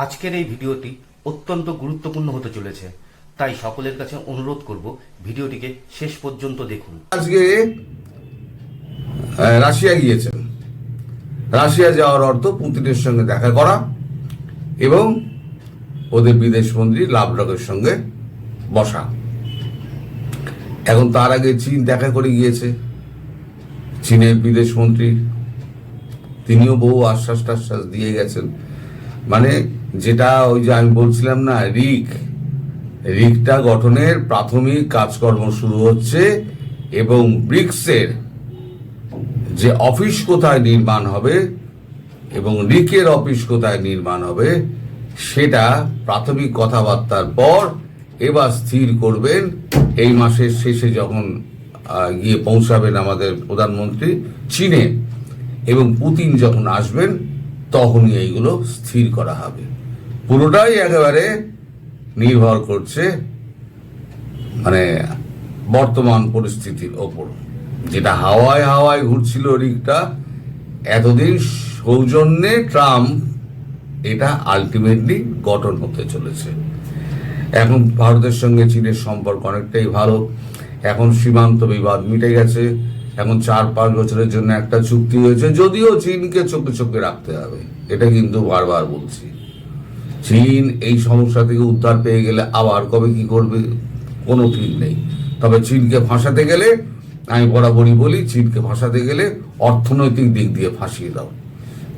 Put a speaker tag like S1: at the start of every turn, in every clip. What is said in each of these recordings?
S1: আজকের এই ভিডিওটি অত্যন্ত গুরুত্বপূর্ণ হতে চলেছে, তাই সকলের কাছে অনুরোধ করব ভিডিওটিকে শেষ পর্যন্ত দেখুন।
S2: আজকে রাশিয়া গিয়েছেন। রাশিয়া যাওয়ার অর্থ পুতিনের সঙ্গে দেখা করা এবং ওদের বিদেশ মন্ত্রী লাভরভের সঙ্গে বসা। এখন তার আগে চীন দেখা করে গিয়েছে। চীনের বিদেশ মন্ত্রী তিনিও বহু আশ্বাস টাশ্বাস দিয়ে গেছেন। মানে যেটা ওই যে আমি বলছিলাম না, রিকটা গঠনের প্রাথমিক কাজকর্ম শুরু হচ্ছে এবং ব্রিক্সের যে অফিস কোথায় নির্মাণ হবে এবং রিকের অফিস কোথায় নির্মাণ হবে সেটা প্রাথমিক কথাবার্তার পর এবার স্থির করবেন। এই মাসের শেষে যখন গিয়ে পৌঁছাবেন আমাদের প্রধানমন্ত্রী চীনে এবং পুতিন যখন আসবেন তখনই এইগুলো স্থির করা হবে। পুরোটাই একেবারে নির্ভর করছে মানে বর্তমান পরিস্থিতির ওপর। যেটা হাওয়ায় হাওয়ায় ঘুরছিল রিকটা এতদিন সৌজন্যে ট্রাম্প, এটা আলটিমেটলি গঠন হতে চলেছে। এখন ভারতের সঙ্গে চীনের সম্পর্ক অনেকটাই ভালো। এখন সীমান্ত বিবাদ মিটে গেছে। এখন 4-5 বছরের জন্য একটা চুক্তি হয়েছে, যদিও চীনকে চোখে চোখে রাখতে হবে। এটা কিন্তু বারবার বলছি, চীন এই সমস্যা থেকে উদ্ধার পেয়ে গেলে আবার কবে কি করবে কোনো ঠিক নেই। তবে চীনকে ফাঁসাতে গেলে, আমি বরাবরই বলি, চীনকে ফাঁসাতে গেলে অর্থনৈতিক দিক দিয়ে ফাঁসিয়ে দাও,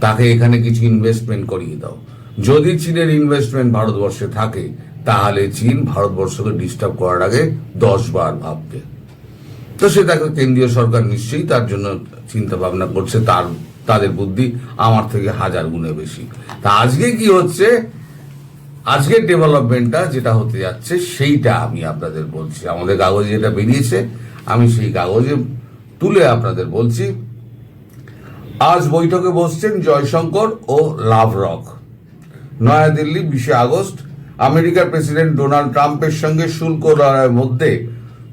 S2: তাকে এখানে কিছু ইনভেস্টমেন্ট করিয়ে দাও। যদি চীনের ইনভেস্টমেন্ট ভারতবর্ষে থাকে তাহলে চীন ভারতবর্ষকে ডিস্টার্ব করার আগে 10 বার ভাববে। তো সেটাকে কেন্দ্রীয় সরকার নিশ্চয়ই তার জন্য চিন্তা ভাবনা করছে, তাদের বুদ্ধি আমার থেকে 1000 গুণে বেশি। তা আজকে কি হচ্ছে, আজকের ডেভেলপমেন্টটা যেটা হতে যাচ্ছে সেইটা আমি আপনাদের বলছি। আমাদের কাগজে যেটা বেরিয়েছে আমি সেই কাগজে তুলে আপনাদের বলছি। আজ বৈঠকে বসছেন জয়শঙ্কর ও লাভরভ। নয়াদিল্লি 20 আগস্ট আমেরিকার প্রেসিডেন্ট ডোনাল্ড ট্রাম্পের সঙ্গে শুল্ক লড়াইয়ের মধ্যে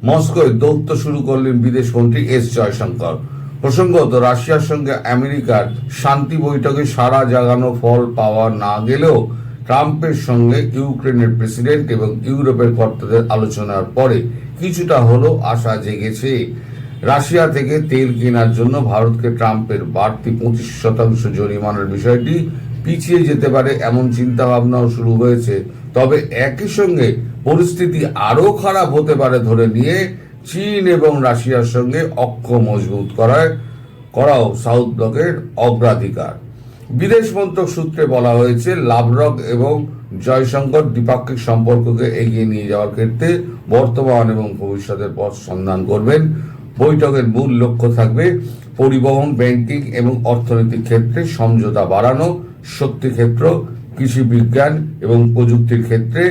S2: মস্কোয় দৌত্য শুরু করলেন বিদেশমন্ত্রী এস জয়শঙ্কর। প্রসঙ্গত, রাশিয়ার সঙ্গে আমেরিকার শান্তি বৈঠকে সাড়া জাগানো ফল পাওয়া না গেলেও ট্রাম্পের সঙ্গে ইউক্রেনের প্রেসিডেন্ট এবং ইউরোপের কর্তাদের আলোচনার পরে কিছুটা হলেও আশা জেগেছে। রাশিয়া থেকে তেল কেনার জন্য ভারতকে ট্রাম্পের বাড়তি 25% জরিমানার বিষয়টি পিছিয়ে যেতে পারে এমন চিন্তা ভাবনাও শুরু হয়েছে। তবে একই সঙ্গে পরিস্থিতি আরো খারাপ হতে পারে ধরে নিয়ে চীন এবং রাশিয়ার সঙ্গে ঐক্য মজবুত করাও সাউথ ব্লকের অগ্রাধিকার। বিদেশ মন্ত্রক সূত্রে বলা হয়েছে, লাভরভ এবং জয়শঙ্কর দ্বিপাক্ষিক সম্পর্ককে এগিয়ে নিয়ে যাওয়ার ক্ষেত্রে বর্তমান এবং ভবিষ্যতের পথ সন্ধান করবেন। বৈঠকের মূল লক্ষ্য থাকবে পরিবহন, ব্যাংকিং এবং অর্থনৈতিক ক্ষেত্রে সমঝোতা বাড়ানো, শক্তি ক্ষেত্র, কৃষি বিজ্ঞান এবং প্রযুক্তির ক্ষেত্রে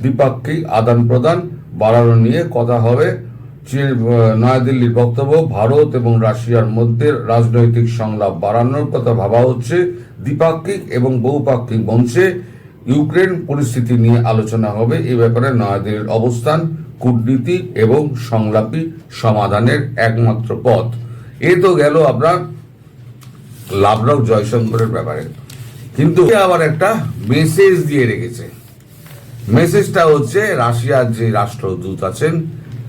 S2: দ্বিপাক্ষিক আদান প্রদান বাড়ানো নিয়ে কথা হবে। নয়াদিল্লির বক্তব্য, ভারত এবং রাশিয়ার মধ্যে রাজনৈতিক সংলাপ বাড়ানোর কথা ভাবা হচ্ছে। দ্বিপাক্ষিক এবং বহুপাক্ষিক মঞ্চে ইউক্রেন পরিস্থিতি নিয়ে আলোচনা হবে। এ ব্যাপারে নয়াদিল্লির অবস্থান কূটনীতি এবং সংলাপী সমাধানের একমাত্র পথ। এ তো গেল আপনার লাভরভ জয়শঙ্করের ব্যাপারে। কিন্তু আবার একটা মেসেজ দিয়ে রেখেছে। মেসেজটা হচ্ছে রাশিয়ার যে রাষ্ট্রদূত আছেন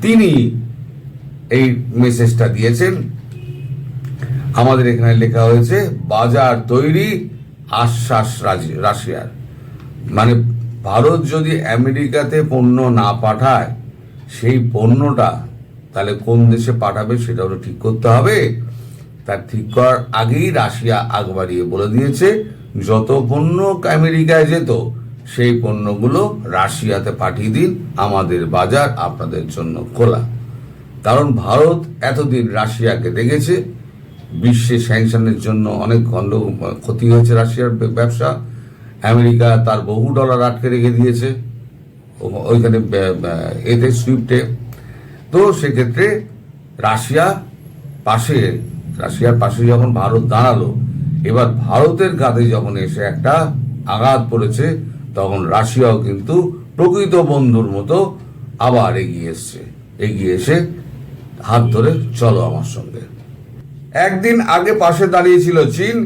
S2: তিনি এই মেসেজটা দিয়েছেন। আমাদের এখানে লেখা হয়েছে, বাজার তৈরি, আশ্বাস রাশিয়ার। মানে ভারত যদি আমেরিকাতে পণ্য না পাঠায়, সেই পণ্যটা তাহলে কোন দেশে পাঠাবে সেটাও ঠিক করতে হবে। তার ঠিক করার আগেই রাশিয়া আগ বাড়িয়ে বলে দিয়েছে, যত পণ্য আমেরিকায় যেত সেই পণ্যগুলো রাশিয়াতে পাঠিয়ে দিন, আমাদের বাজার আপনাদের জন্য খোলা। কারণ ভারত এতদিন রাশিয়াকে দেখেছে, বিশ্বে স্যাংশনের জন্য অনেক ক্ষতি হয়েছে রাশিয়ার ব্যবসা। আমেরিকা তার বহু ডলার আটকে রেখে দিয়েছে ওইখানে এতে সুইফটে। তো সেক্ষেত্রে রাশিয়ার পাশে যখন ভারত দাঁড়ালো, এবার ভারতের কাঁধে যখন এসে একটা আঘাত পড়েছে তখন রাশিয়াও কিন্তু প্রকৃত বন্ধুর মতো আবার এগিয়ে এসে হাত ধরে চলো আমার সঙ্গে। একদিন আগে পাশে দাঁড়িয়েছিল চীন,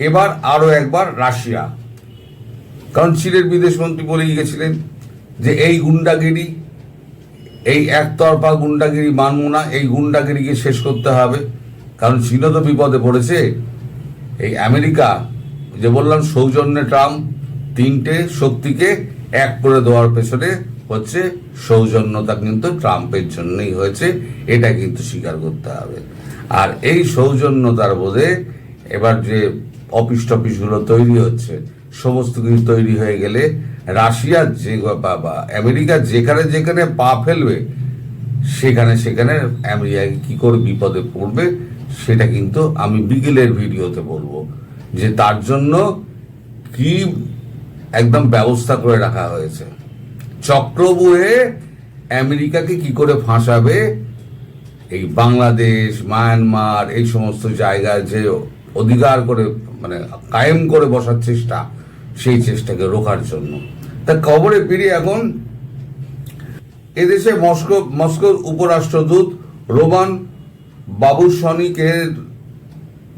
S2: এবার আরো একবার রাশিয়া। কারণ চীনের বিদেশমন্ত্রী বলেই গেছিলেন যে এই গুন্ডাগিরি, এই একতরফা গুন্ডাগিরি মানব না, এই গুন্ডাগিরিকে শেষ করতে হবে। কারণ চীনও তো বিপদে পড়েছে। এই আমেরিকা, যে বললাম সৌজন্যে ট্রাম্প, তিনটে শক্তিকে এক করে দেওয়ার পেছনে হচ্ছে সৌজন্যতা কিন্তু ট্রাম্পের জন্যই হয়েছে, এটা কিন্তু স্বীকার করতে হবে। আর এই সৌজন্যতার বোধে এবার যে অফিস টফিসগুলো তৈরি হচ্ছে, সমস্ত কিছু তৈরি হয়ে গেলে রাশিয়ার যে বা আমেরিকা যেখানে যেখানে পা ফেলবে সেখানে সেখানে আমেরিকা কি করে বিপদে পড়বে, সেটা কিন্তু আমি বিকেলের ভিডিওতে বলবো যে তার জন্য কি একদম ব্যবস্থা করে রাখা হয়েছে। চক্রবুহে আমেরিকাকে কি করে ফাঁসাবে, এই বাংলাদেশ, মায়ানমার, এই সমস্ত জায়গায় যে অধিকার করে মানে কায়েম করে বসার চেষ্টা, সেই চেষ্টাকে রোখার জন্য। তা খবরে ফিরি এখন। এদেশে মস্কোর উপরাষ্ট্রদূত রোমান বাবুসনিকের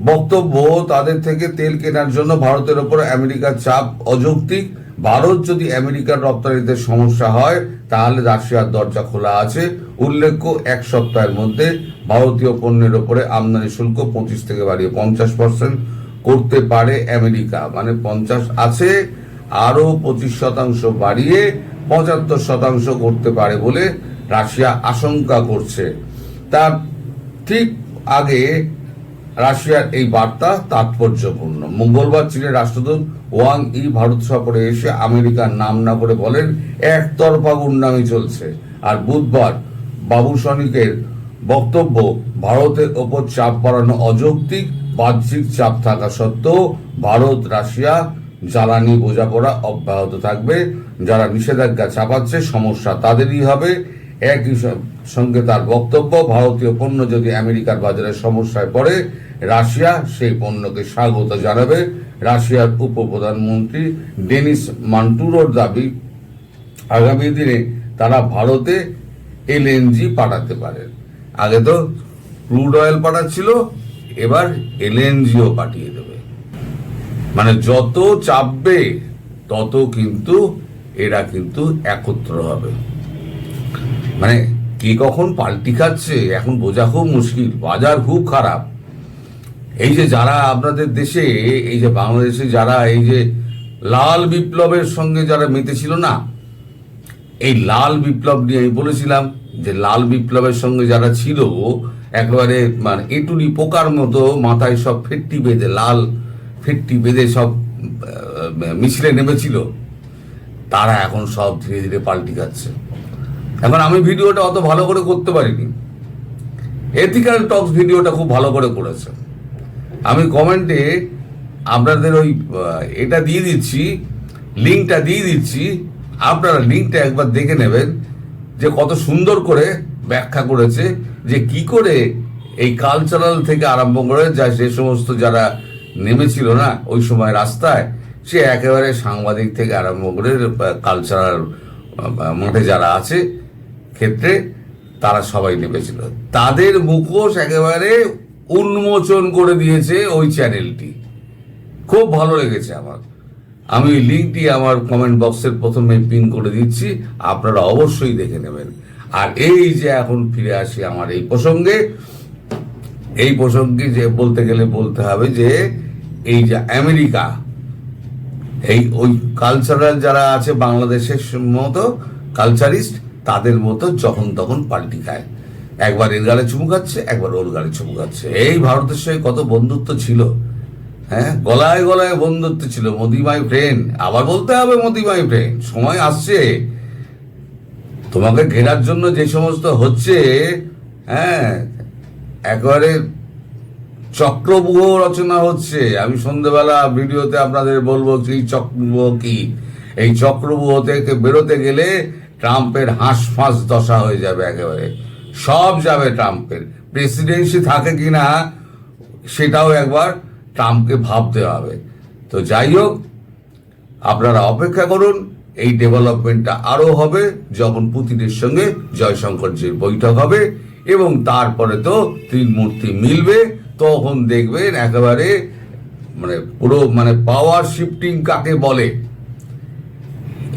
S2: বক্তব্য, তাদের থেকে তেল কেনার জন্য ভারতের ওপর আমেরিকার চাপ অযৌক্তিক। ভারত যদি আমেরিকার রপ্তানিতে সমস্যা হয় তাহলে রাশিয়ার দরজা খোলা আছে। উল্লেখ্য, এক সপ্তাহের মধ্যে ভারতীয় পণ্যের ওপরে আমদানি শুল্ক 25 থেকে বাড়িয়ে 50% করতে পারে আমেরিকা। মানে 50 আছে, আরো 25% বাড়িয়ে 75% করতে পারে বলে রাশিয়া আশঙ্কা করছে। তার ঠিক আগে রাশিয়ার এই বার্তা তাৎপর্যপূর্ণ। মঙ্গলবার চীনের রাষ্ট্রদূত ওয়াং ই ভারত সফরে এসে আমেরিকার নাম না করে বলেন একতরফা গুন্ডামি চলছে। আর বুধবার বাবুসনিকের বক্তব্য, ভারতের ওপর চাপ বাড়ানো অযৌক্তিক। বাহ্যিক চাপ থাকা সত্ত্বেও ভারত রাশিয়া জ্বালানি বোঝাপড়া অব্যাহত থাকবে। যারা নিষেধাজ্ঞা চাপাচ্ছে সমস্যা তাদেরই হবে। একই সঙ্গে তার বক্তব্য, ভারতীয় পণ্য যদি আমেরিকার বাজারে সমস্যায় পড়ে রাশিয়া সেই পণ্যকে স্বাগত জানাবে। রাশিয়ার উপপ্রধানমন্ত্রী ডেনিস মান্টুরোর দাবি, আগামী দিনে তারা ভারতে এলএনজি পাঠাতে পারে। আগে তো ক্রুড অয়েল পাঠাচ্ছিল, এবার এলএনজিও পাঠিয়ে দেবে। মানে যত চাপবে তত কিন্তু এরা কিন্তু একত্র হবে। মানে কে কখন পাল্টি খাচ্ছে এখন বোঝা খুব মুশকিল, বাজার খুব খারাপ। এই যে যারা আপনাদের দেশে, এই যে বাংলাদেশে যারা এই যে লাল বিপ্লবের সঙ্গে যারা মেতেছিল না, এই লাল বিপ্লব নিয়ে আমি বলেছিলাম যে লাল বিপ্লবের সঙ্গে যারা ছিল একেবারে মানে এটুরি পোকার মতো মাথায় সব ফেট্টি বেঁধে, লাল ফেট্টি বেঁধে সব মিছিলে নেমেছিল, তারা এখন সব ধীরে ধীরে পাল্টি খাচ্ছে। এখন আমি ভিডিওটা অত ভালো করে করতে পারিনি, এথিক্যাল টক্স ভিডিওটা খুব ভালো করে করেছে। আমি কমেন্টে আপনাদের ওই এটা দিয়ে দিচ্ছি, লিঙ্কটা দিয়ে দিচ্ছি, আপনারা লিঙ্কটা একবার দেখে নেবেন যে কত সুন্দর করে ব্যাখ্যা করেছে যে কি করে এই কালচারাল থেকে আরম্ভ করে যা যে সমস্ত যারা নেমেছিল না ওই সময় রাস্তায়, সে একেবারে সাংবাদিক থেকে আরম্ভ করে কালচারাল মাঠে যারা আছে ক্ষেত্রে তারা সবাই নেমেছিল, তাদের মুখোশ একেবারে উন্মোচন করে দিয়েছে ওই চ্যানেলটি। খুব ভালো লেগেছে আমার। আমি লিঙ্কটি আমার কমেন্ট বক্সের প্রথমে পিন করে দিচ্ছি, আপনারা অবশ্যই দেখে নেবেন। আর এই যে এখন ফিরে আসি আমার এই প্রসঙ্গে, এই প্রসঙ্গে যে বলতে গেলে বলতে হবে যে এই যে আমেরিকা, এই ওই কালচারাল যারা আছে বাংলাদেশের মতো কালচারিস্ট, তাদের মতো যখন তখন পাল্টি খায়, একবার এর গালে চুমু খাচ্ছে, একবার ওর গালে চুমু খাচ্ছে। এই ভারতের সঙ্গে কত বন্ধুত্ব ছিল, হ্যাঁ, গলায় গলায় বন্ধুত্ব ছিল। মোদি মাই ফ্রেন্ড, আবার বলতে হবে মোদি মাই ফ্রেন্ড। সময় আসছে তোমাকে ঘেরার জন্য যে সমস্ত হচ্ছে, হ্যাঁ, একেবারে চক্রব্যূহ রচনা হচ্ছে। আমি সন্ধ্যেবেলা ভিডিওতে আপনাদের বলবো এই চক্রব্যূহ কি। এই চক্রব্যূহ থেকে বেরোতে গেলে ট্রাম্পের হাঁসফাঁস দশা হয়ে যাবে, একেবারে সব যাবে ট্রাম্পের। প্রেসিডেন্সি থাকে কিনা সেটাও একবার ট্রাম্পকে ভাবতে হবে। তো যাই হোক, আপনারা অপেক্ষা করুন, এই ডেভেলপমেন্টটা আরো হবে যখন পুতিনের সঙ্গে জয়শঙ্করজির বৈঠক হবে এবং তারপরে তো তিন মূর্তি মিলবে, তখন দেখবেন একেবারে মানে পুরো মানে পাওয়ার শিফটিং কাকে বলে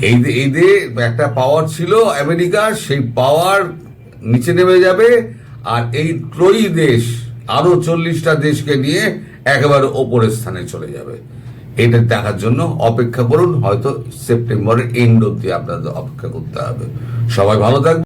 S2: এদের একটা পাওয়ার ছিল আমেরিকার, সেই পাওয়ার নিচে নেমে যাবে, আর এই ত্রয়ী দেশ আরো 40টা দেশকে নিয়ে একেবারে ওপরের স্থানে চলে যাবে। এটা দেখার জন্য অপেক্ষা করুন, হয়তো সেপ্টেম্বরের এন্ড অব্দি আপনাদের অপেক্ষা করতে হবে। সবাই ভালো থাকবে।